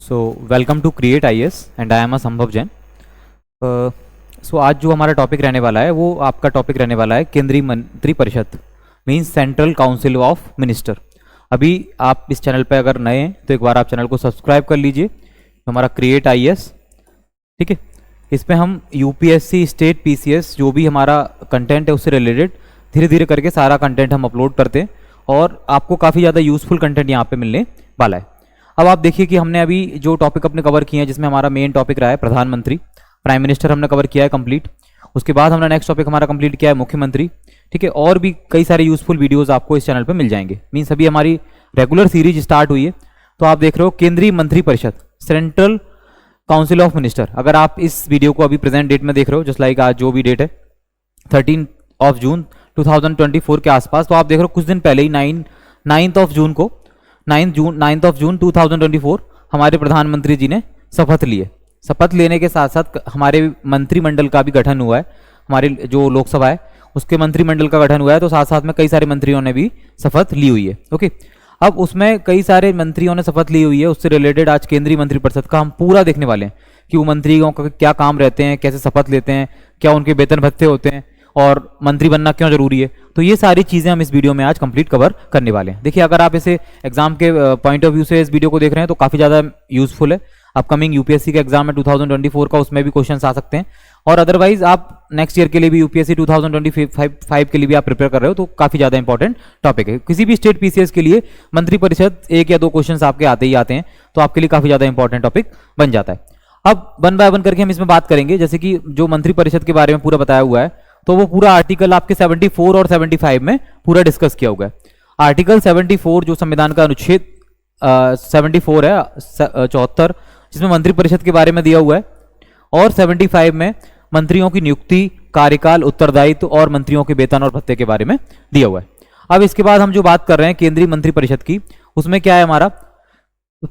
So welcome to create IAS and I am a Sambhav Jain. सो आज जो हमारा टॉपिक रहने वाला है वो आपका टॉपिक रहने वाला है केंद्रीय मंत्री परिषद means central council of minister. अभी आप इस चैनल पर अगर नए हैं तो एक बार आप चैनल को सब्सक्राइब कर लीजिए, हमारा क्रिएट आईएएस, ठीक है। इस पर हम यूपीएससी, स्टेट, पीसीएस जो भी हमारा कंटेंट है उससे रिलेटेड धीरे धीरे करके सारा कंटेंट हम अपलोड करते हैं और आपको काफ़ी ज़्यादा यूज़फुल कंटेंट यहाँ पे मिलने वाला है। अब आप देखिए कि हमने अभी जो टॉपिक अपने कवर किए हैं जिसमें हमारा मेन टॉपिक रहा है प्रधानमंत्री, प्राइम मिनिस्टर हमने कवर किया है कंप्लीट। उसके बाद हमने नेक्स्ट टॉपिक हमारा कंप्लीट किया है मुख्यमंत्री, ठीक है। और भी कई सारे यूजफुल वीडियोस आपको इस चैनल पे मिल जाएंगे। मीन्स अभी हमारी रेगुलर सीरीज स्टार्ट हुई है। तो आप देख रहे हो केंद्रीय मंत्री परिषद, सेंट्रल काउंसिल ऑफ मिनिस्टर। अगर आप इस वीडियो को अभी प्रेजेंट डेट में देख रहे हो, जस्ट लाइक आज जो भी डेट है 13 जून 2024 के आसपास, तो आप देख रहे हो कुछ दिन पहले ही 9 जून 2024 हमारे प्रधानमंत्री जी ने शपथ लिए। शपथ लेने के साथ साथ हमारे मंत्रिमंडल का भी गठन हुआ है। हमारे जो लोकसभा है उसके मंत्रिमंडल का गठन हुआ है, तो साथ साथ में कई सारे मंत्रियों ने भी शपथ ली हुई है। ओके, अब उसमें कई सारे मंत्रियों ने शपथ ली हुई है, उससे रिलेटेड आज केंद्रीय मंत्रिपरिषद का हम पूरा देखने वाले हैं कि वो मंत्रियों का क्या काम रहते हैं, कैसे शपथ लेते हैं, क्या उनके वेतन भत्ते होते हैं और मंत्री बनना क्यों जरूरी है। तो ये सारी चीज़ें हम इस वीडियो में आज कंप्लीट कवर करने वाले हैं। देखिए, अगर आप इसे एग्जाम के पॉइंट ऑफ व्यू से इस वीडियो को देख रहे हैं तो काफ़ी ज़्यादा यूजफुल है। अपकमिंग यूपीएससी का एग्जाम है 2024 का, उसमें भी क्वेश्चन आ सकते हैं। और अदरवाइज आप नेक्स्ट ईयर के लिए भी यूपीएससी 2025 के लिए भी आप प्रिपेयर कर रहे हो तो काफ़ी ज़्यादा इंपॉर्टेंट टॉपिक है। किसी भी स्टेट पीसीएस के लिए मंत्रिपरिषद 1 या 2 क्वेश्चन आपके आते ही आते हैं, तो आपके लिए काफ़ी ज़्यादा इंपॉर्टेंट टॉपिक बन जाता है। अब वन बाय वन करके हम इसमें बात करेंगे। जैसे कि जो मंत्रिपरिषद के बारे में पूरा बताया हुआ है, तो वो पूरा आर्टिकल आपके 74 और 75 में पूरा डिस्कस किया हुआ है। आर्टिकल 74 जो संविधान का अनुच्छेद 74 है 74, जिसमें मंत्रिपरिषद के बारे में दिया हुआ है, और 75 में मंत्रियों की नियुक्ति, कार्यकाल, उत्तरदायित्व और मंत्रियों के वेतन और भत्ते के बारे में दिया हुआ है। अब इसके बाद हम जो बात कर रहे हैं केंद्रीय मंत्रिपरिषद की, उसमें क्या है हमारा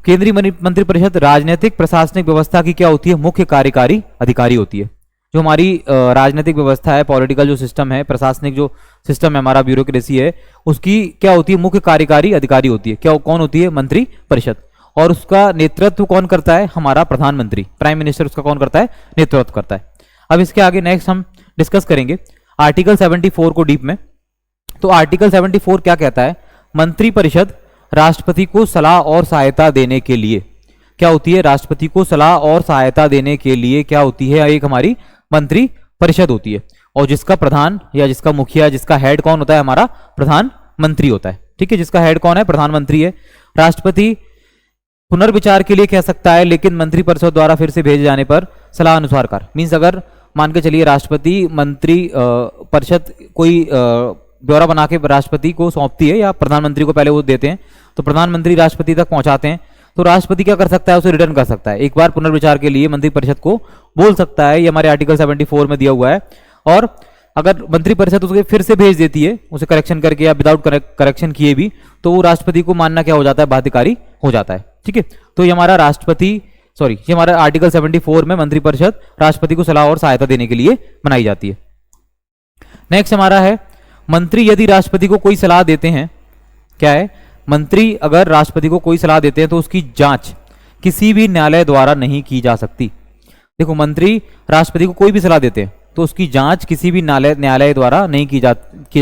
केंद्रीय मंत्रिपरिषद राजनीतिक प्रशासनिक व्यवस्था की क्या होती है, मुख्य कार्यकारी अधिकारी होती है। जो हमारी राजनीतिक व्यवस्था है, पॉलिटिकल जो सिस्टम है, प्रशासनिक जो सिस्टम है, हमारा ब्यूरोक्रेसी है, उसकी क्या होती है, मुख्य कार्यकारी अधिकारी होती है। क्या कौन होती है, मंत्री परिषद। और उसका नेतृत्व कौन करता है, हमारा प्रधानमंत्री, प्राइम मिनिस्टर उसका कौन करता है, नेतृत्व करता है। अब इसके आगे नेक्स्ट हम डिस्कस करेंगे आर्टिकल 74 को डीप में। तो आर्टिकल 74 क्या कहता है, मंत्री परिषद राष्ट्रपति को सलाह और सहायता देने के लिए क्या होती है, राष्ट्रपति को सलाह और सहायता देने के लिए क्या होती है, एक हमारी मंत्री परिषद होती है। और जिसका प्रधान या जिसका मुखिया, जिसका हेड कौन होता है, हमारा प्रधानमंत्री होता है, ठीक है। जिसका हेड कौन है, प्रधानमंत्री है। राष्ट्रपति पुनर्विचार के लिए कह सकता है, लेकिन मंत्रिपरिषद द्वारा फिर से भेजे जाने पर सलाह अनुसार मीन्स अगर मान के चलिए राष्ट्रपति मंत्री परिषद कोई ब्यौरा बना के राष्ट्रपति को सौंपती है या प्रधानमंत्री को पहले वो देते हैं, तो प्रधानमंत्री राष्ट्रपति तक पहुंचाते हैं, तो राष्ट्रपति क्या कर सकता है, उसे रिटर्न कर सकता है। एक बार पुनर्विचार के लिए मंत्रिपरिषद को बोल सकता है, ये हमारे आर्टिकल 74 में दिया हुआ है। और अगर मंत्रिपरिषद उसके फिर से भेज देती है, उसे करेक्शन करके या विदाउट करेक्शन किए भी, तो वो राष्ट्रपति को मानना क्या हो जाता है, बाध्यकारी हो जाता है, ठीक है। तो ये हमारा ये हमारा आर्टिकल 74 में मंत्रिपरिषद राष्ट्रपति को सलाह और सहायता देने के लिए बनाई जाती है। नेक्स्ट हमारा है मंत्री यदि राष्ट्रपति को कोई सलाह देते हैं, क्या है, मंत्री अगर राष्ट्रपति को कोई सलाह देते हैं तो उसकी जांच किसी भी न्यायालय द्वारा नहीं की जा सकती। देखो, मंत्री राष्ट्रपति को कोई भी सलाह देते हैं तो उसकी जांच किसी भी न्यायालय द्वारा नहीं की जा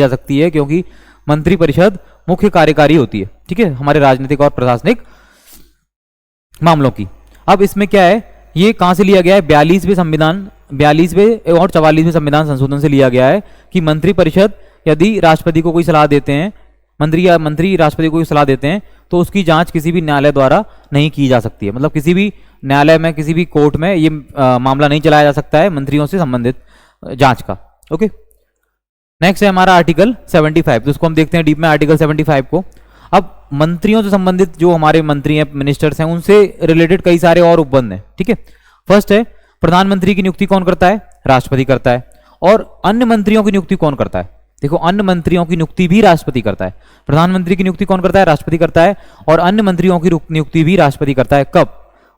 सकती है, क्योंकि मंत्रिपरिषद मुख्य कार्यकारी होती है, ठीक है, हमारे राजनीतिक और प्रशासनिक मामलों की। अब इसमें क्या है, ये कहां से लिया गया है, 42वें और 44वें संविधान संशोधन से लिया गया है कि मंत्रिपरिषद यदि राष्ट्रपति को कोई सलाह देते हैं, मंत्री राष्ट्रपति को कोई सलाह देते हैं, तो उसकी जांच किसी भी न्यायालय द्वारा नहीं की जा सकती है। मतलब किसी भी न्यायालय में, किसी भी कोर्ट में ये मामला नहीं चलाया जा सकता है मंत्रियों से संबंधित जांच का। ओके, नेक्स्ट है हमारा आर्टिकल 75, तो उसको हम देखते हैं डीप में आर्टिकल 75 को। अब मंत्रियों से संबंधित जो हमारे मंत्री हैं, मिनिस्टर्स हैं, उनसे रिलेटेड कई सारे और उपबंध हैं, ठीक है। फर्स्ट है प्रधानमंत्री की नियुक्ति कौन करता है, राष्ट्रपति करता है। और अन्य मंत्रियों की नियुक्ति कौन करता है, देखो, अन्य मंत्रियों की नियुक्ति भी राष्ट्रपति करता है। प्रधानमंत्री की नियुक्ति कौन करता है, राष्ट्रपति करता है। और अन्य मंत्रियों की नियुक्ति भी राष्ट्रपति करता है। कब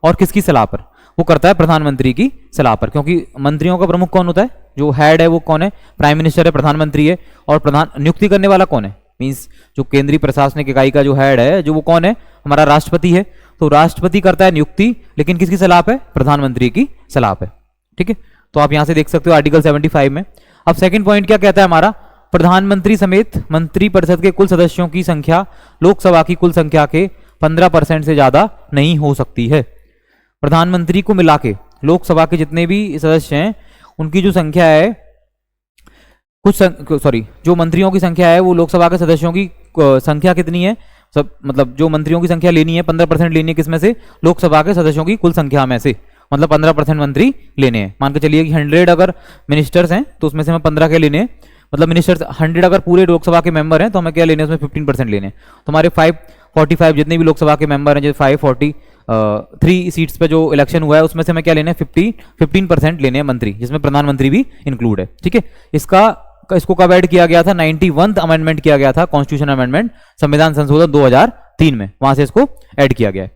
और किसकी सलाह पर, वो करता है प्रधानमंत्री की सलाह पर, क्योंकि मंत्रियों का प्रमुख कौन होता है, जो हेड है वो कौन है, प्राइम मिनिस्टर है, प्रधानमंत्री है। और नियुक्ति करने वाला कौन है, मीन्स जो केंद्रीय प्रशासनिक इकाई का जो हेड है, जो वो कौन है, हमारा राष्ट्रपति है। तो राष्ट्रपति करता है नियुक्ति, लेकिन किसकी सलाह पे? प्रधानमंत्री की सलाह पे। ठीक है, तो आप यहां से देख सकते हो आर्टिकल 75 में। अब सेकंड पॉइंट क्या कहता है हमारा? प्रधानमंत्री समेत मंत्रिपरिषद के कुल सदस्यों की संख्या लोकसभा की कुल संख्या के 15% से ज्यादा नहीं हो सकती है। प्रधानमंत्री को मिला के लोकसभा के जितने भी सदस्य हैं उनकी जो संख्या है, जो मंत्रियों की संख्या है वो लोकसभा के सदस्यों की संख्या कितनी है? सब मतलब जो मंत्रियों की संख्या लेनी है 15% लेनी है, किसमें से? लोकसभा के सदस्यों की कुल संख्या में से, मतलब 15% मंत्री लेने हैं। मान के चलिए कि 100 अगर मिनिस्टर्स हैं तो उसमें से हमें 15 के लेने हैं, मतलब मिनिस्टर्स 100 अगर पूरे लोकसभा के मेंबर हैं तो हमें क्या लेने हैं? उसमें 15% लेने हैं। तो हमारे 545 जितने भी लोकसभा के मेंबर हैं, जैसे 543 सीट्स पे जो इलेक्शन हुआ है उसमें से हमें क्या लेने हैं? 15% लेने हैं मंत्री, जिसमें प्रधानमंत्री भी इंक्लूड है। ठीक है, इसको कब ऐड किया गया था? 91th अमेंडमेंट किया गया था, कॉन्स्टिट्यूशन अमेंडमेंट, संविधान संशोधन 2003 में, वहां से इसको ऐड किया गया है।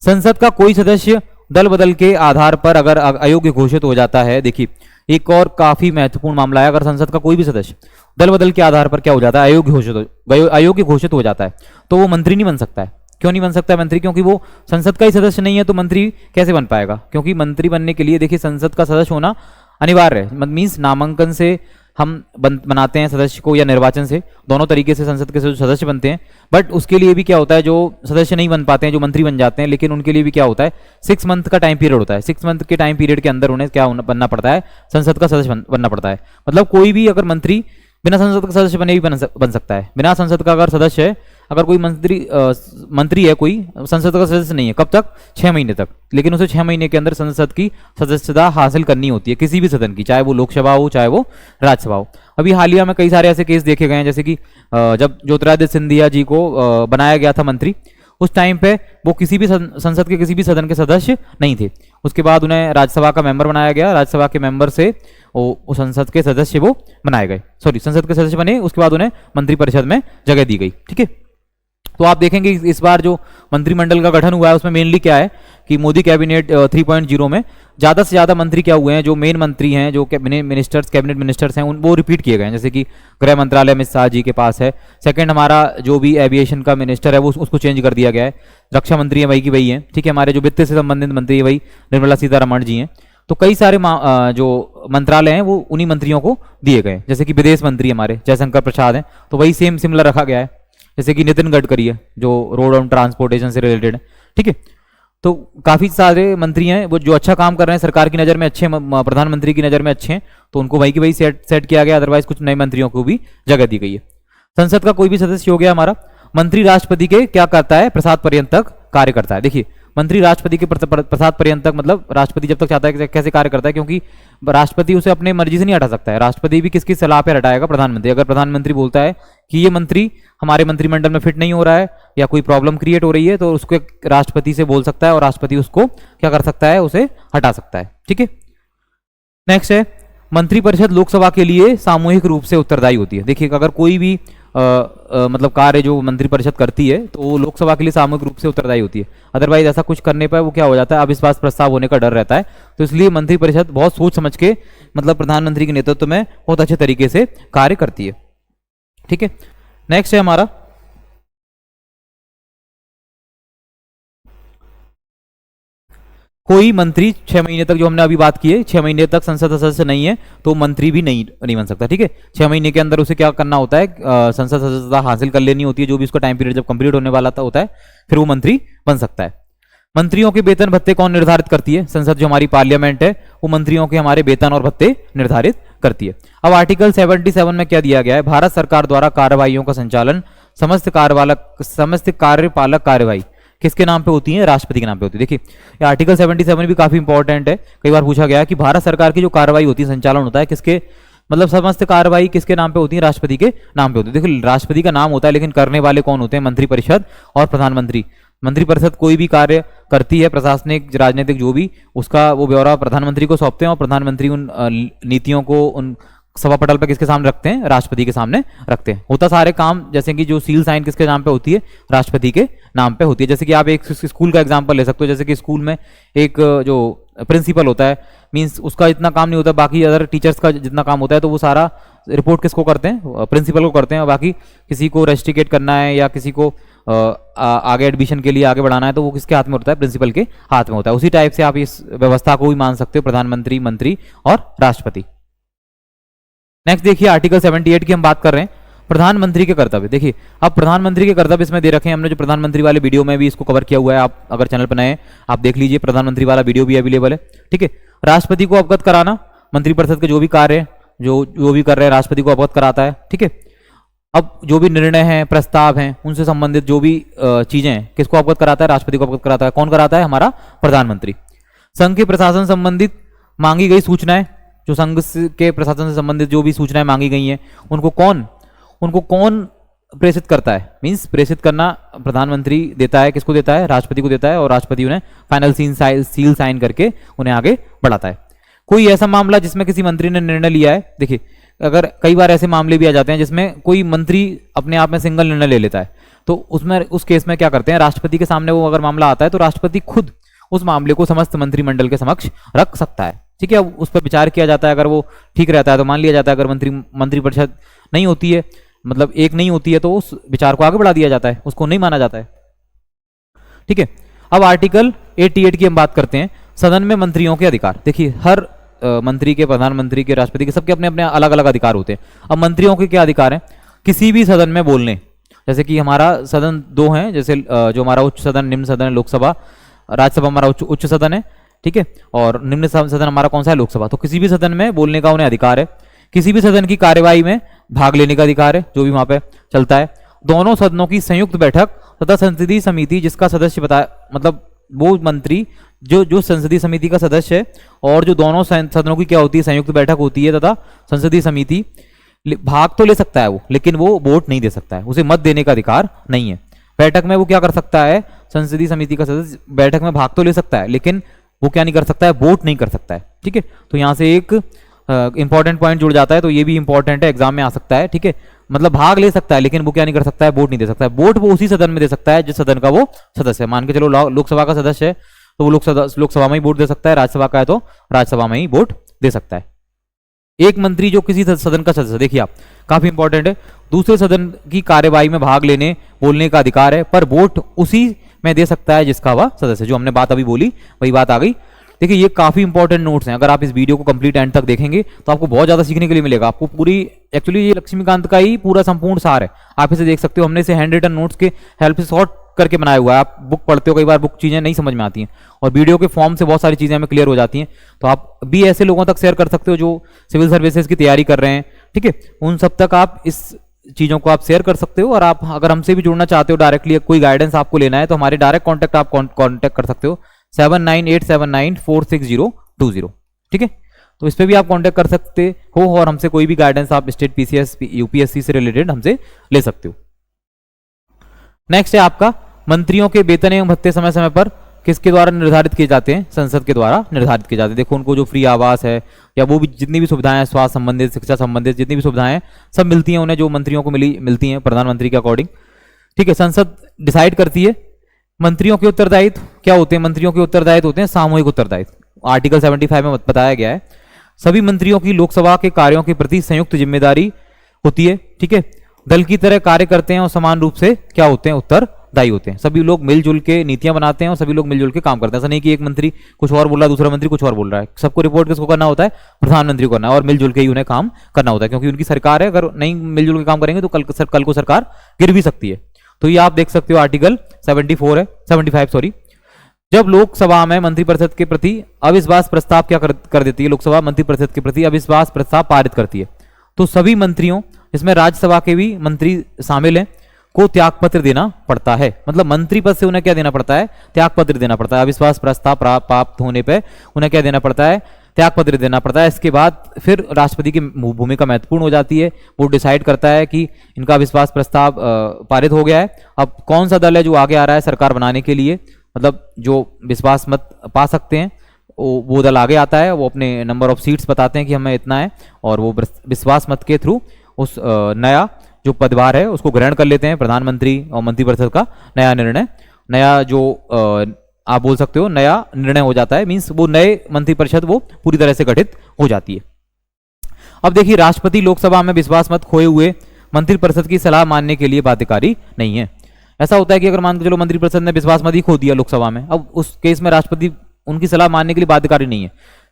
संसद का कोई सदस्य दल बदल के आधार पर अगर अयोग्य घोषित हो जाता है, देखिए एक और काफी महत्वपूर्ण मामला है, अगर संसद का कोई भी सदस्य दल बदल के आधार पर क्या हो जाता है? अयोग्य घोषित हो जाता है, तो वो मंत्री नहीं बन सकता है। क्यों नहीं बन सकता है मंत्री? क्योंकि वो संसद का ही सदस्य नहीं है, तो मंत्री कैसे बन पाएगा? क्योंकि मंत्री बनने के लिए देखिए संसद का सदस्य होना अनिवार्य है। मीन्स नामांकन से हम बनाते हैं सदस्य को या निर्वाचन से, दोनों तरीके से संसद के सदस्य बनते हैं। बट उसके लिए भी क्या होता है, जो सदस्य नहीं बन पाते हैं, जो मंत्री बन जाते हैं, लेकिन उनके लिए भी क्या होता है? 6 मंथ का टाइम पीरियड होता है। 6 मंथ के टाइम पीरियड के अंदर उन्हें क्या बनना पड़ता है? संसद का सदस्य बनना पड़ता है। मतलब कोई भी अगर मंत्री बिना संसद का सदस्य बने भी बन सकता है। बिना संसद का अगर सदस्य है, अगर कोई मंत्री है, कोई संसद का सदस्य नहीं है, कब तक? 6 महीने तक। लेकिन उसे 6 महीने के अंदर संसद की सदस्यता हासिल करनी होती है, किसी भी सदन की, चाहे वो लोकसभा हो चाहे वो राज्यसभा हो। अभी हालिया में कई सारे ऐसे केस देखे गए हैं, जैसे कि जब ज्योतिरादित्य सिंधिया जी को बनाया गया था मंत्री, उस टाइम पे वो किसी भी संसद के किसी भी सदन के सदस्य नहीं थे। उसके बाद उन्हें राज्यसभा का मेंबर बनाया गया, राज्यसभा के मेंबर से वो संसद के सदस्य वो बनाए गए, संसद के सदस्य बने, उसके बाद उन्हें मंत्रिपरिषद में जगह दी गई। ठीक है, तो आप देखेंगे इस बार जो मंत्रिमंडल का गठन हुआ है उसमें मेनली क्या है कि मोदी कैबिनेट 3.0 में ज़्यादा से ज़्यादा मंत्री क्या हुए हैं? जो मेन मंत्री हैं, जो कैबिनेट मिनिस्टर्स हैं, वो रिपीट किए गए हैं। जैसे कि गृह मंत्रालय अमित शाह जी के पास है। सेकंड, हमारा जो भी एविएशन का मिनिस्टर है वो उसको चेंज कर दिया गया है। रक्षा मंत्री है वही की वही है। ठीक है, हमारे जो वित्त से संबंधित मंत्री है वही निर्मला सीतारमण जी हैं। तो कई सारे जो मंत्रालय हैं वो उन्हीं मंत्रियों को दिए गए। जैसे कि विदेश मंत्री हमारे जयशंकर प्रसाद हैं, तो वही सेम सिमिलर रखा गया है। जैसे कि नितिन गडकरी है जो रोड एंड ट्रांसपोर्टेशन से रिलेटेड है। ठीक है, तो काफी सारे मंत्री हैं वो जो अच्छा काम कर रहे हैं, सरकार की नज़र में अच्छे, प्रधानमंत्री की नज़र में अच्छे हैं, तो उनको वही की वही सेट किया गया। अदरवाइज कुछ नए मंत्रियों को भी जगह दी गई है। संसद का कोई भी सदस्य हो गया हमारा। मंत्री राष्ट्रपति के क्या करता है? प्रसाद पर्यंत तक कार्य करता है। देखिए, मंत्री राष्ट्रपति के प्रसाद पर्यंत तक, मतलब राष्ट्रपति जब तक चाहता है कैसे कार्य करता है, क्योंकि राष्ट्रपति उसे अपने मर्जी से नहीं हटा सकता है। राष्ट्रपति भी किसकी सलाह पर हटाएगा? प्रधानमंत्री। अगर प्रधानमंत्री बोलता है कि ये मंत्री हमारे मंत्रिमंडल में फिट नहीं हो रहा है या कोई प्रॉब्लम क्रिएट हो रही है, तो उसको राष्ट्रपति से बोल सकता है और राष्ट्रपति उसको क्या कर सकता है? उसे हटा सकता है। ठीक है, नेक्स्ट है मंत्रिपरिषद लोकसभा के लिए सामूहिक रूप से उत्तरदायी होती है। देखिए, अगर कोई भी मतलब कार्य जो मंत्रिपरिषद करती है तो वो लोकसभा के लिए सामूहिक रूप से उत्तरदायी होती है। अदरवाइज ऐसा कुछ करने पर वो क्या हो जाता है? अविश्वास प्रस्ताव होने का डर रहता है। तो इसलिए मंत्रिपरिषद बहुत सोच समझ के, मतलब प्रधानमंत्री के नेतृत्व में बहुत अच्छे तरीके से कार्य करती है। ठीक है, नेक्स्ट है हमारा कोई मंत्री 6 महीने तक, जो हमने अभी बात की है, 6 महीने तक संसद सदस्य नहीं है तो मंत्री भी नहीं बन सकता। ठीक है, 6 महीने के अंदर उसे क्या करना होता है? संसद सदस्यता हासिल कर लेनी होती है, जो भी उसका टाइम पीरियड जब कंप्लीट होने वाला होता है, फिर वो मंत्री बन सकता है। मंत्रियों के वेतन भत्ते कौन निर्धारित करती है? संसद जो हमारी पार्लियामेंट है वो मंत्रियों के हमारे वेतन और भत्ते निर्धारित करती है। अब आर्टिकल 77 में क्या दिया गया है? भारत सरकार द्वारा कार्रवाइयों का संचालन समस्त कार्यपालक कार्यवाही किसके नाम पे होती है? राष्ट्रपति के नाम पे होती है। देखिए, ये आर्टिकल 77 भी काफी इंपॉर्टेंट है। कई बार पूछा गया है कि भारत सरकार की जो कार्रवाई होती है, संचालन होता है, किसके, मतलब समस्त कार्रवाई किसके नाम पे होती है? राष्ट्रपति के नाम पे होती है। देखिए, राष्ट्रपति का नाम होता है, लेकिन करने वाले कौन होते हैं? मंत्रिपरिषद और प्रधानमंत्री। मंत्रिपरिषद कोई भी कार्य करती है, प्रशासनिक, राजनीतिक, जो भी, उसका वो ब्यौरा प्रधानमंत्री को सौंपते हैं और प्रधानमंत्री उन नीतियों को उन सभा पटल पर किसके सामने रखते हैं? राष्ट्रपति के सामने रखते हैं। होता सारे काम, जैसे कि जो सील साइन किसके नाम पे होती है? राष्ट्रपति के नाम पे होती है। जैसे कि आप एक स्कूल का एग्जांपल ले सकते हो। जैसे कि स्कूल में एक जो प्रिंसिपल होता है, मींस उसका इतना काम नहीं होता, बाकी अदर टीचर्स का जितना काम होता है, तो वो सारा रिपोर्ट किसको करते हैं? प्रिंसिपल को करते हैं। और बाकी किसी को रेस्ट्रिकेट करना है या किसी को आगे एडमिशन के लिए आगे बढ़ाना है तो वो किसके हाथ में होता है, प्रिंसिपल के हाथ में होता है। उसी टाइप से आप इस व्यवस्था को भी मान सकते हो, प्रधानमंत्री, मंत्री और राष्ट्रपति। नेक्स्ट देखिए आर्टिकल 78 की हम बात कर रहे हैं, प्रधानमंत्री के कर्तव्य। देखिए अब प्रधानमंत्री के कर्तव्य इसमें दे रखे हैं, हमने जो प्रधानमंत्री वाले वीडियो में भी इसको कवर किया हुआ है, आप अगर चैनल पर नए आप देख लीजिए, प्रधानमंत्री वाला वीडियो भी अवेलेबल है। ठीक है, राष्ट्रपति को अवगत कराना, मंत्रिपरिषद के जो भी कार्य है जो भी कर रहे हैं राष्ट्रपति को अवगत कराता है। ठीक है, अब जो भी निर्णय हैं, प्रस्ताव हैं, उनसे संबंधित जो भी चीजें हैं किसको अवगत कराता है, राष्ट्रपति को अवगत कराता है। कौन कराता है, हमारा प्रधानमंत्री। संघ के प्रशासन संबंधित मांगी गई सूचनाएं, जो संघ के प्रशासन से संबंधित जो भी सूचनाएं मांगी गई हैं उनको कौन प्रेषित करता है, मींस प्रेषित करना प्रधानमंत्री देता है, किसको देता है, राष्ट्रपति को देता है, और राष्ट्रपति उन्हें फाइनल सील साइन करके उन्हें आगे बढ़ाता है। कोई ऐसा मामला जिसमें किसी मंत्री ने निर्णय लिया है, देखिए अगर कई बार ऐसे मामले भी आ जाते हैं जिसमें कोई मंत्री अपने आप में सिंगल निर्णय ले लेता है, तो उसमें उस केस में क्या करते हैं, राष्ट्रपति के सामने वो अगर मामला आता है तो राष्ट्रपति खुद उस मामले को समस्त मंत्रिमंडल के समक्ष रख सकता है। ठीक है, उस पर विचार किया जाता है, अगर वो ठीक रहता है तो मान लिया जाता है, अगर मंत्रिपरिषद नहीं होती है, मतलब एक नहीं होती है, तो उस विचार को आगे बढ़ा दिया जाता है, उसको नहीं माना जाता है। ठीक है, अब आर्टिकल 88 की हम बात करते हैं, सदन में मंत्रियों के अधिकार। देखिए हर मंत्री के, प्रधानमंत्री के, राष्ट्रपति के, सबके अपने अपने अलग अलग अधिकार होते हैं। अब मंत्रियों के क्या अधिकार हैं, किसी भी सदन में बोलने, जैसे कि हमारा सदन दो हैं, जैसे जो हमारा उच्च सदन, निम्न सदन है, लोकसभा, राज्यसभा हमारा उच्च सदन है। ठीक है, और निम्न सदन हमारा कौन सा है, लोकसभा। तो किसी भी सदन में बोलने का उन्हें अधिकार है, किसी भी सदन की कार्यवाही में भाग लेने का अधिकार है, जो भी वहां पे चलता है। दोनों सदनों की संयुक्त बैठक तथा संसदीय समिति जिसका सदस्य बताया, मतलब वो मंत्री जो संसदीय समिति का सदस्य है, और जो दोनों सदनों की क्या होती है, संयुक्त बैठक होती है, तथा संसदीय समिति भाग तो ले सकता है वो, लेकिन वो वोट नहीं दे सकता है, उसे मत देने का अधिकार नहीं है। बैठक में वो क्या कर सकता है, संसदीय समिति का सदस्य बैठक में भाग तो ले सकता है, लेकिन वो क्या नहीं कर सकता है, वोट नहीं कर सकता है। ठीक है, तो यहां से एक इंपॉर्टेंट पॉइंट जुड़ जाता है, तो ये भी इंपॉर्टेंट है, एग्जाम में आ सकता है। ठीक है, मतलब भाग ले सकता है लेकिन वो क्या नहीं कर सकता है, वोट नहीं दे सकता है। वोट वो उसी सदन में दे सकता है जिस सदन का वो सदस्य है। मान के चलो लोकसभा का सदस्य है तो वो लोकसभा में ही वोट दे सकता है, राज्यसभा का है तो राज्यसभा में ही वोट दे सकता है। एक मंत्री जो किसी सदन का सदस्य, देखिए आप काफी इंपॉर्टेंट है, दूसरे सदन की कार्यवाही में भाग लेने, बोलने का अधिकार है, पर वोट उसी में दे सकता है जिसका वह सदस्य, जो हमने बात अभी बोली वही बात आ गई। देखिए ये काफी इंपॉर्टेंट नोट्स हैं, अगर आप इस वीडियो को कंप्लीट एंड तक देखेंगे तो आपको बहुत ज्यादा सीखने के लिए मिलेगा। आपको पूरी, एक्चुअली ये लक्ष्मीकांत का ही पूरा संपूर्ण सार है, आप इसे देख सकते हो। हमने इसे हैंड रिटन नोट्स के हेल्प से शॉर्ट करके बनाया हुआ है। आप बुक पढ़ते हो, कई बार बुक चीजें नहीं समझ में आती हैं, और वीडियो के फॉर्म से बहुत सारी चीजें हमें क्लियर हो जाती हैं। तो आप भी ऐसे लोगों तक शेयर कर सकते हो जो सिविल सर्विसेज की तैयारी कर रहे हैं। ठीक है, उन सब तक आप इस चीजों को आप शेयर कर सकते हो। और आप अगर हमसे भी जुड़ना चाहते हो डायरेक्टली, कोई गाइडेंस आपको लेना है, तो हमारे डायरेक्ट कॉन्टैक्ट आप कॉन्टैक्ट कर सकते हो 7987946020। ठीक है, तो इस पे भी आप कांटेक्ट कर सकते हो, और हमसे कोई भी गाइडेंस आप स्टेट पीसीएस, यूपीएससी से रिलेटेड हमसे ले सकते हो। नेक्स्ट है आपका मंत्रियों के वेतन एवं भत्ते समय समय पर किसके द्वारा निर्धारित किए जाते हैं, संसद के द्वारा निर्धारित किए जाते हैं। देखो उनको जो फ्री आवास है या वो भी जितनी भी सुविधाएं हैं, स्वास्थ्य संबंधित, शिक्षा संबंधित जितनी भी सुविधाएं हैं सब मिलती हैं उन्हें, जो मंत्रियों को मिलती हैं प्रधानमंत्री के अकॉर्डिंग। ठीक है, संसद डिसाइड करती है। मंत्रियों के उत्तरदायित्व क्या होते हैं, मंत्रियों के उत्तरदायित्व होते हैं सामूहिक उत्तरदायित्व। आर्टिकल 75 में बताया गया है, सभी मंत्रियों की लोकसभा के कार्यों के प्रति संयुक्त जिम्मेदारी होती है। ठीक है, दल की तरह कार्य करते हैं और समान रूप से क्या होते हैं, उत्तरदायी होते हैं। सभी लोग मिलजुल के नीतियां बनाते हैं और सभी लोग मिलजुल के काम करते हैं। ऐसा नहीं कि एक मंत्री कुछ और बोल रहा है, दूसरा मंत्री कुछ और बोल रहा है। सबको रिपोर्ट किसको करना होता है, प्रधानमंत्री को करना है, और मिलजुल के ही उन्हें काम करना होता है, क्योंकि उनकी सरकार है। अगर नहीं मिलजुल के काम करेंगे तो कल को सरकार गिर भी सकती है। तो ये आप देख सकते हो आर्टिकल 75 सॉरी। जब लोकसभा में मंत्रिपरिषद के प्रति अविश्वास प्रस्ताव क्या कर देती है, लोकसभा मंत्रिपरिषद के प्रति अविश्वास प्रस्ताव पारित करती है, तो सभी मंत्रियों, इसमें राज्यसभा के भी मंत्री शामिल हैं, को त्यागपत्र देना पड़ता है। मतलब मंत्री पद से उन्हें क्या देना पड़ता है, त्यागपत्र देना पड़ता है। अविश्वास प्रस्ताव प्राप्त होने पर उन्हें क्या देना पड़ता है, त्यागपत्र देना पड़ता है। इसके बाद फिर राष्ट्रपति की भूमिका महत्वपूर्ण हो जाती है। वो डिसाइड करता है कि इनका विश्वास प्रस्ताव पारित हो गया है। अब कौन सा दल है जो आगे आ रहा है सरकार बनाने के लिए, मतलब जो विश्वास मत पा सकते हैं, वो दल आगे आता है। वो अपने नंबर ऑफ सीट्स बताते हैं कि हमें इतना है, और वो विश्वास मत के थ्रू उस नया जो पदभार है उसको ग्रहण कर लेते हैं। प्रधानमंत्री और मंत्रिपरिषद का नया निर्णय, नया जो आप बोल सकते हो नया निर्णय हो जाता है। मींस वो नए मंत्रिपरिषद वो पूरी तरह से गठित हो जाती है। अब देखिए, राष्ट्रपति लोकसभा में विश्वास मत खोए हुए मंत्रिपरिषद की सलाह मानने के लिए बाध्यकारी नहीं है। ऐसा होता है कि अगर मान के चलो मंत्रिपरिषद ने विश्वास मत ही खो दिया लोकसभा में, अब उस केस में राष्ट्रपति उनकी सलाह मानने के लिए बाध्यकारी नहीं है।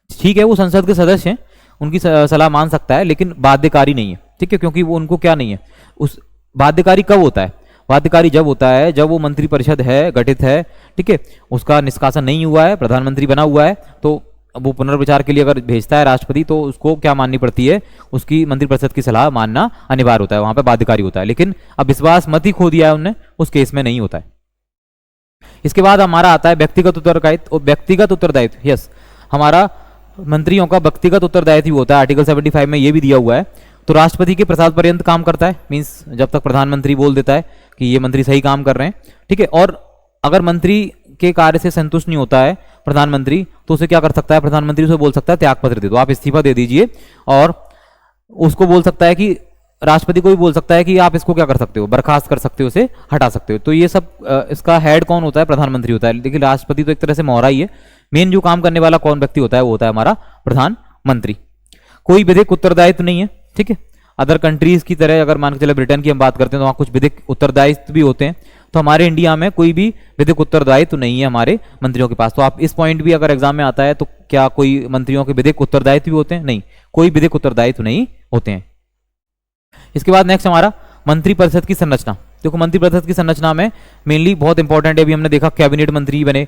ठीक है, वो संसद के सदस्य हैं, उनकी सलाह मान सकता है, लेकिन बाध्यकारी नहीं है। ठीक है, क्योंकि वो उनको क्या नहीं है, उस बाध्यकारी कब होता है, बाध्यकारी जब होता है जब वो मंत्रिपरिषद है, गठित है, ठीक है, उसका निष्कासन नहीं हुआ है, प्रधानमंत्री बना हुआ है, तो वो पुनर्विचार के लिए अगर भेजता है राष्ट्रपति तो उसको क्या माननी पड़ती है, उसकी मंत्रिपरिषद की सलाह मानना अनिवार्य होता है, वहां पे बाध्यकारी होता है। लेकिन अब विश्वास मत ही खो दिया है उनने, उस केस में नहीं होता है। इसके बाद हमारा आता है व्यक्तिगत उत्तरदायित्व। व्यक्तिगत उत्तरदायित्व, यस, हमारा मंत्रियों का व्यक्तिगत उत्तरदायित्व होता है, आर्टिकल 75 में ये भी दिया हुआ है। तो राष्ट्रपति के प्रसाद पर्यंत काम करता है, मींस जब तक प्रधानमंत्री बोल देता है कि ये मंत्री सही काम कर रहे हैं, ठीक है। और अगर मंत्री के कार्य से संतुष्ट नहीं होता है प्रधानमंत्री, तो उसे क्या कर सकता है, प्रधानमंत्री उसे बोल सकता है त्याग पत्र दे दो, आप इस्तीफा दे दीजिए। और उसको बोल सकता है कि राष्ट्रपति को भी बोल सकता है कि आप इसको क्या कर सकते हो, बर्खास्त कर सकते हो, उसे हटा सकते हो। तो ये सब इसका हेड कौन होता है, प्रधानमंत्री होता है। लेकिन राष्ट्रपति तो एक तरह से मोहरा ही है, मेन जो काम करने वाला कौन व्यक्ति होता है वो होता है हमारा प्रधानमंत्री। कोई विधिक उत्तरदायित्व नहीं है, ठीक है। अदर कंट्रीज की तरह अगर मान के चले ब्रिटेन की हम बात करते हैं तो वहाँ कुछ विधिक उत्तरदायित्व भी होते हैं, तो हमारे इंडिया में कोई भी विधिक उत्तरदायित्व नहीं है हमारे मंत्रियों के पास। तो आप इस पॉइंट भी अगर एग्जाम में आता है तो क्या कोई मंत्रियों के विधिक उत्तरदायित्व भी होते हैं, नहीं, कोई विधिक उत्तरदायित्व नहीं होते हैं। इसके बाद नेक्स्ट हमारा मंत्रिपरिषद की संरचना। देखो मंत्रिपरिषद की संरचना में मेनली बहुत इंपॉर्टेंट है, अभी हमने देखा कैबिनेट मंत्री बने,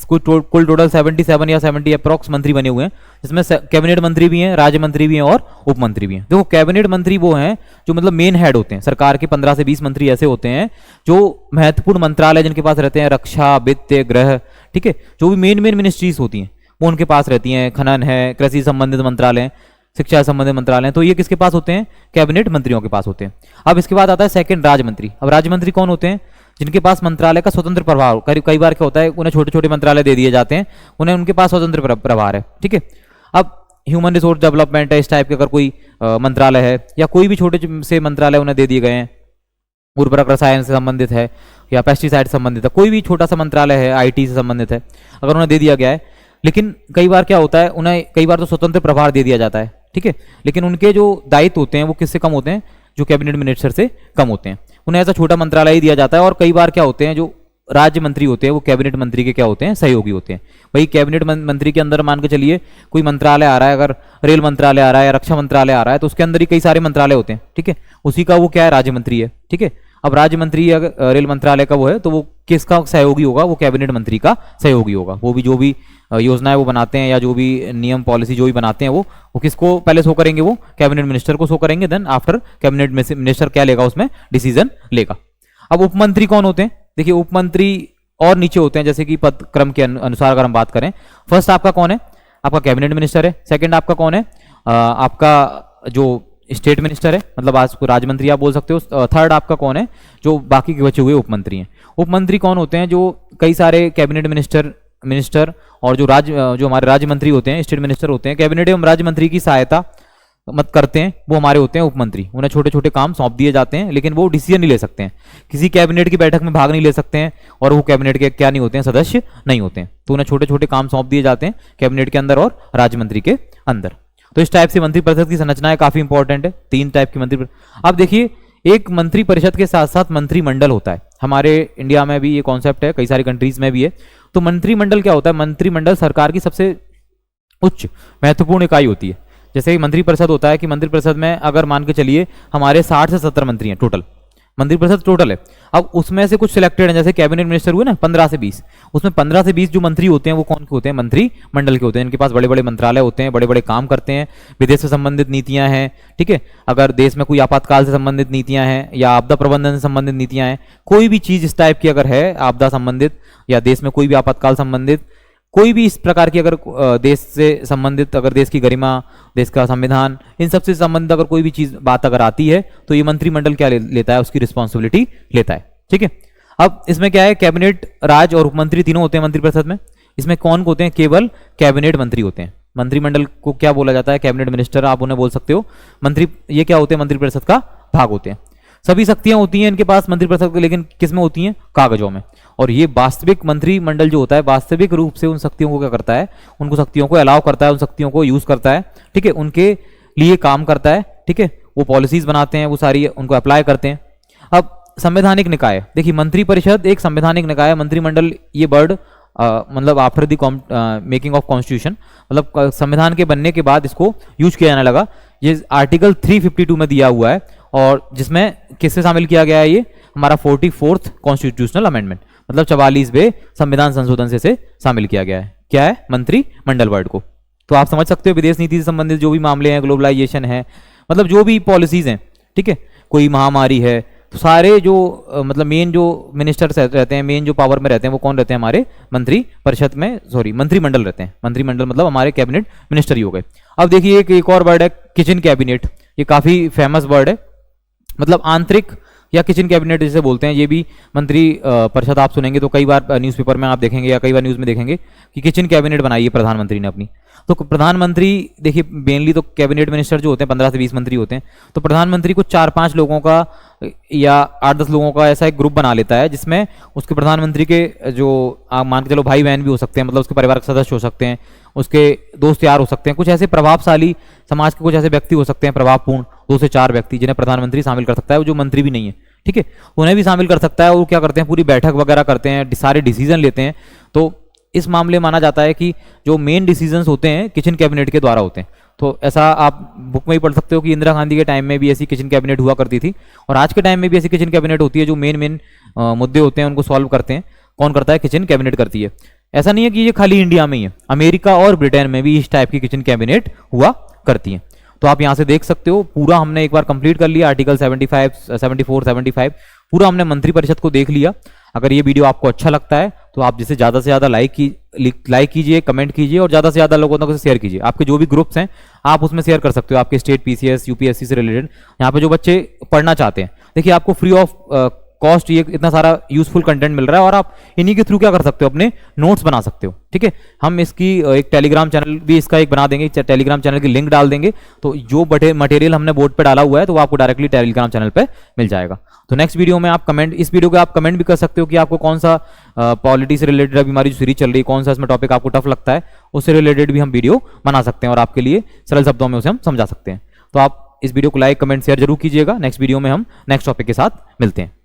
कुल टोटल 77 या 70 अप्रॉक्स मंत्री बने हुए हैं, जिसमें कैबिनेट मंत्री भी हैं, राज्य मंत्री भी हैं और उप मंत्री भी हैं। देखो कैबिनेट मंत्री वो हैं जो मतलब मेन हेड होते हैं, सरकार के 15 से 20 मंत्री ऐसे होते हैं जो महत्वपूर्ण मंत्रालय जिनके पास रहते हैं, रक्षा, वित्त, गृह, ठीक है, जो भी मेन मिनिस्ट्रीज होती हैं वो उनके पास रहती हैं, खनन है, कृषि संबंधित मंत्रालय, शिक्षा संबंधित मंत्रालय, तो ये किसके पास होते हैं, कैबिनेट मंत्रियों के पास होते हैं। अब इसके बाद आता है सेकंड राज्य मंत्री। अब राज्य मंत्री कौन होते हैं, जिनके पास मंत्रालय का स्वतंत्र प्रभाव, कई बार क्या होता है उन्हें छोटे छोटे मंत्रालय दे दिए जाते हैं, उन्हें उनके पास स्वतंत्र प्रभार है, ठीक है। अब ह्यूमन रिसोर्स डेवलपमेंट है, इस टाइप के अगर कोई मंत्रालय है या कोई भी छोटे से मंत्रालय उन्हें दे दिए गए हैं, उर्वरक रसायन से संबंधित है या पेस्टिसाइड से संबंधित है, कोई भी छोटा सा मंत्रालय है, IT से संबंधित है, अगर उन्हें दे दिया गया है, लेकिन कई बार क्या होता है उन्हें कई बार तो स्वतंत्र प्रभार दे दिया जाता है, ठीक है, लेकिन उनके जो दायित्व होते हैं वो किससे कम होते हैं, जो कैबिनेट मिनिस्टर से कम होते हैं, उन्हें ऐसा छोटा मंत्रालय ही दिया जाता है। और कई बार क्या होते हैं जो राज्य मंत्री होते हैं वो कैबिनेट मंत्री के क्या होते हैं, सहयोगी होते हैं। भाई कैबिनेट मंत्री के अंदर मान के चलिए कोई मंत्रालय आ रहा है, अगर रेल मंत्रालय आ रहा है या रक्षा मंत्रालय आ रहा है तो उसके अंदर ही कई सारे मंत्रालय होते हैं, ठीक है, उसी का वो क्या है, राज्य मंत्री है, ठीक है। अब राज्य मंत्री अगर रेल मंत्रालय का वो है तो वो किसका सहयोगी होगा, वो कैबिनेट मंत्री का सहयोगी होगा। वो भी जो भी योजनाएं वो बनाते हैं या जो भी नियम पॉलिसी जो भी बनाते हैं वो किसको पहले शो करेंगे, वो कैबिनेट मिनिस्टर को शो करेंगे, देन आफ्टर कैबिनेट मिनिस्टर क्या लेगा, उसमें डिसीजन लेगा। अब उप मंत्री कौन होते हैं, देखिए उप मंत्री और नीचे होते हैं, जैसे कि पद क्रम के अनुसार अगर हम बात करें, फर्स्ट आपका कौन है, आपका कैबिनेट मिनिस्टर है, सेकंड आपका कौन है, आपका जो स्टेट मिनिस्टर है, मतलब आज को राज्य मंत्री आप बोल सकते हो, थर्ड आपका कौन है, जो बाकी के बचे हुए उप मंत्री हैं। उप मंत्री कौन होते हैं, जो कई सारे कैबिनेट मिनिस्टर और जो हमारे राज्य मंत्री होते हैं, स्टेट मिनिस्टर होते हैं, कैबिनेट एवं राज्य मंत्री की सहायता मत करते हैं, वो हमारे होते हैं उप मंत्री। उन्हें छोटे छोटे काम सौंप दिए जाते हैं, लेकिन वो डिसीजन नहीं ले सकते हैं, किसी कैबिनेट की बैठक में भाग नहीं ले सकते हैं, और वो कैबिनेट के क्या नहीं होते हैं, सदस्य नहीं होते हैं। तो उन्हें छोटे छोटे काम सौंप दिए जाते हैं कैबिनेट के अंदर और राज्य मंत्री के अंदर। तो इस टाइप से मंत्रिपरिषद की संरचना काफी इंपॉर्टेंट है, 3 टाइप की मंत्रिपरिषद। अब देखिए एक मंत्रिपरिषद के साथ साथ मंत्रिमंडल होता है, हमारे इंडिया में भी ये कॉन्सेप्ट है, कई सारी कंट्रीज में भी है। तो मंत्रिमंडल क्या होता है, मंत्रिमंडल सरकार की सबसे उच्च महत्वपूर्ण इकाई होती है। जैसे मंत्रिपरिषद होता है कि मंत्रिपरिषद में अगर मान के चलिए हमारे 60 से 70 मंत्री हैं टोटल, मंत्रिपरिषद टोटल है। अब उसमें से कुछ सिलेक्टेड हैं, जैसे कैबिनेट मिनिस्टर हुए ना 15 से 20, उसमें 15 से 20 जो मंत्री होते हैं वो कौन के होते हैं, मंत्रिमंडल के होते हैं, इनके पास बड़े बड़े मंत्रालय होते हैं, बड़े बड़े काम करते हैं, विदेश से संबंधित नीतियां हैं, ठीक है, अगर देश में कोई आपातकाल से संबंधित नीतियां हैं या आपदा प्रबंधन से संबंधित नीतियां हैं, कोई भी चीज इस टाइप की अगर है आपदा संबंधित या देश में कोई भी आपातकाल संबंधित, कोई भी इस प्रकार की अगर देश से संबंधित, अगर देश की गरिमा, देश का संविधान, इन सबसे संबंधित अगर कोई भी चीज बात अगर आती है तो ये मंत्रिमंडल क्या लेता है, उसकी रिस्पॉन्सिबिलिटी लेता है, ठीक है। अब इसमें क्या है, कैबिनेट, राज्य और उपमंत्री तीनों होते हैं मंत्रिपरिषद में। इसमें कौन होते हैं, केवल कैबिनेट मंत्री होते हैं। मंत्रिमंडल को क्या बोला जाता है, कैबिनेट मिनिस्टर आप उन्हें बोल सकते हो। मंत्री ये क्या होते हैं, मंत्रिपरिषद का भाग होते हैं। सभी शक्तियां होती हैं इनके पास मंत्रिपरिषद के, लेकिन किस में होती हैं, कागजों में। और ये वास्तविक मंत्रिमंडल जो होता है वास्तविक रूप से उन शक्तियों को क्या करता है, उनको शक्तियों को अलाउ करता है, उन शक्तियों को यूज करता है, ठीक है, उनके लिए काम करता है, ठीक है, वो पॉलिसीज बनाते हैं, वो सारी उनको अप्लाई करते हैं। अब संवैधानिक निकाय, देखिए मंत्रिपरिषद एक संवैधानिक निकाय, मंत्रिमंडल ये वर्ड मतलब after the making of constitution, मतलब संविधान के बनने के बाद इसको यूज किया जाने लगा। ये आर्टिकल 352 में दिया हुआ है और जिसमें किससे शामिल किया गया है, ये हमारा 44th कॉन्स्टिट्यूशनल अमेंडमेंट, मतलब 44वें संविधान संशोधन से शामिल किया गया है। क्या है? मंत्रिमंडल वर्ड को। तो आप समझ सकते हो विदेश नीति से संबंधित जो भी मामले हैं, ग्लोबलाइजेशन है, मतलब जो भी पॉलिसीज हैं, ठीक है, कोई महामारी है, तो सारे जो मतलब मेन जो मिनिस्टर्स रहते हैं, मेन जो पावर में रहते हैं, वो कौन रहते हैं? हमारे मंत्री परिषद में, सॉरी मंत्रिमंडल रहते हैं। मंत्रिमंडल मतलब हमारे कैबिनेट मिनिस्टर ही हो गए। अब देखिए एक और वर्ड है किचन कैबिनेट, ये काफी फेमस वर्ड है, मतलब आंतरिक या किचन कैबिनेट जिसे बोलते हैं। ये भी मंत्री परिषद आप सुनेंगे तो कई बार न्यूज़पेपर में आप देखेंगे या कई बार न्यूज़ में देखेंगे कि किचन कैबिनेट बनाई है प्रधानमंत्री ने अपनी। तो प्रधानमंत्री देखिए मेनली तो कैबिनेट मिनिस्टर जो होते हैं 15 से 20 मंत्री होते हैं, तो प्रधानमंत्री को 4-5 लोगों का या 8-10 लोगों का ऐसा एक ग्रुप बना लेता है जिसमें उसके प्रधानमंत्री के जो आप मान के चलो भाई बहन भी हो सकते हैं, मतलब उसके परिवार के सदस्य हो सकते हैं, उसके दोस्त यार हो सकते हैं, कुछ ऐसे प्रभावशाली समाज के कुछ ऐसे व्यक्ति हो सकते हैं प्रभावपूर्ण 2 से 4 व्यक्ति जिन्हें प्रधानमंत्री शामिल कर सकता है, वो जो मंत्री भी नहीं है, ठीक है, उन्हें भी शामिल कर सकता है। और क्या करते हैं, पूरी बैठक वगैरह करते हैं, सारे डिसीजन लेते हैं। तो इस मामले माना जाता है कि जो मेन डिसीजंस होते हैं किचन कैबिनेट के द्वारा होते हैं। तो ऐसा आप बुक में ही पढ़ सकते हो कि इंदिरा गांधी के टाइम में भी ऐसी किचन कैबिनेट हुआ करती थी और आज के टाइम में भी ऐसी किचन कैबिनेट होती है जो मेन मुद्दे होते हैं उनको सॉल्व करते हैं। कौन करता है? किचन कैबिनेट करती है। ऐसा नहीं है कि ये खाली इंडिया में ही है, अमेरिका और ब्रिटेन में भी इस टाइप की किचन कैबिनेट हुआ करती है। तो आप यहाँ से देख सकते हो, पूरा हमने एक बार कंप्लीट कर लिया आर्टिकल 75, 74, 75 पूरा हमने मंत्रिपरिषद को देख लिया। अगर ये वीडियो आपको अच्छा लगता है तो आप जिसे ज़्यादा से ज़्यादा लाइक कीजिए, कमेंट कीजिए और ज़्यादा से ज़्यादा लोगों तक शेयर कीजिए। आपके जो भी ग्रुप्स हैं आप उसमें शेयर कर सकते हो, आपके स्टेट पीसीएस यूपीएससी से रिलेटेड, यहाँ पे जो बच्चे पढ़ना चाहते हैं। देखिए आपको फ्री ऑफ कॉस्ट ये इतना सारा यूजफुल कंटेंट मिल रहा है और आप इन्हीं के थ्रू क्या कर सकते हो, अपने नोट्स बना सकते हो, ठीक है। हम इसकी एक टेलीग्राम चैनल भी इसका एक बना देंगे, टेलीग्राम चैनल की लिंक डाल देंगे, तो जो मटेरियल हमने बोर्ड पे डाला हुआ है तो वो आपको डायरेक्टली टेलीग्राम चैनल पे मिल जाएगा। तो नेक्स्ट वीडियो में आप कमेंट, इस वीडियो को आप कमेंट भी कर सकते हो कि आपको कौन सा पॉलिटी से रिलेटेड अभी हमारी जो सीरीज चल रही है, कौन सा इसमें टॉपिक आपको टफ लगता है, उससे रिलेटेड भी हम वीडियो बना सकते हैं और आपके लिए सरल शब्दों में उसे हम समझा सकते हैं। तो आप इस वीडियो को लाइक कमेंट शेयर जरूर कीजिएगा। नेक्स्ट वीडियो में हम नेक्स्ट टॉपिक के साथ मिलते हैं।